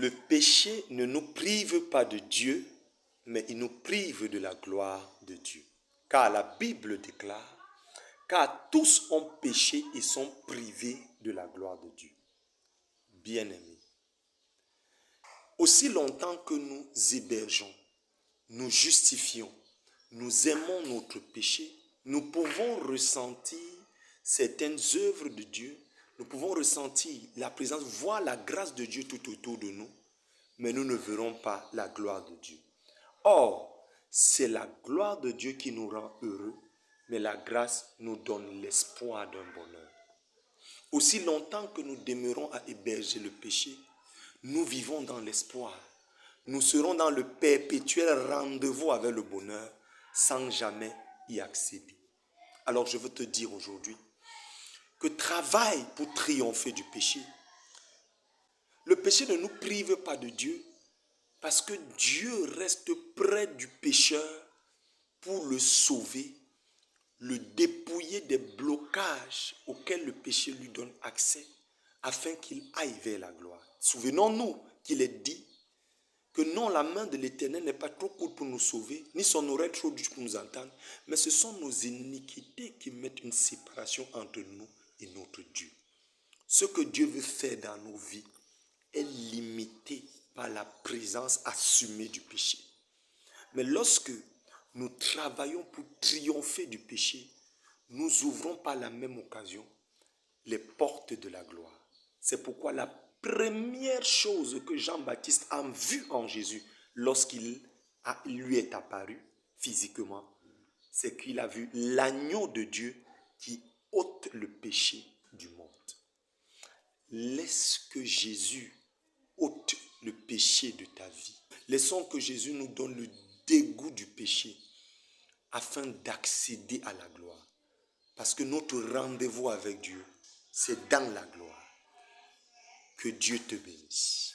Le péché ne nous prive pas de Dieu, mais il nous prive de la gloire de Dieu. Car la Bible déclare, car tous ont péché et sont privés de la gloire de Dieu. Bien-aimés, aussi longtemps que nous hébergeons, nous justifions, nous aimons notre péché, nous pouvons ressentir certaines œuvres de Dieu, nous pouvons ressentir la présence, voir la grâce de Dieu tout autour de nous, mais nous ne verrons pas la gloire de Dieu. Or, c'est la gloire de Dieu qui nous rend heureux, mais la grâce nous donne l'espoir d'un bonheur. Aussi longtemps que nous demeurons à héberger le péché, nous vivons dans l'espoir. Nous serons dans le perpétuel rendez-vous avec le bonheur sans jamais y accéder. Alors je veux te dire aujourd'hui que travaille pour triompher du péché. Le péché ne nous prive pas de Dieu parce que Dieu reste près du pécheur pour le sauver, le dépouiller des blocages auxquels le péché lui donne accès afin qu'il aille vers la gloire. Souvenons-nous qu'il est dit que non, la main de l'Éternel n'est pas trop courte pour nous sauver, ni son oreille trop dure pour nous entendre, mais ce sont nos iniquités qui mettent une séparation entre nous et notre Dieu. Ce que Dieu veut faire dans nos vies est limité par la présence assumée du péché. Mais lorsque nous travaillons pour triompher du péché, nous ouvrons par la même occasion les portes de la gloire. C'est pourquoi la première chose que Jean-Baptiste a vue en Jésus lorsqu'il lui est apparu physiquement, c'est qu'il a vu l'agneau de Dieu qui ôte le péché du monde. Laisse que Jésus ôte le péché de ta vie. Laissons que Jésus nous donne le dégoût du péché afin d'accéder à la gloire. Parce que notre rendez-vous avec Dieu, c'est dans la gloire. Que Dieu te bénisse.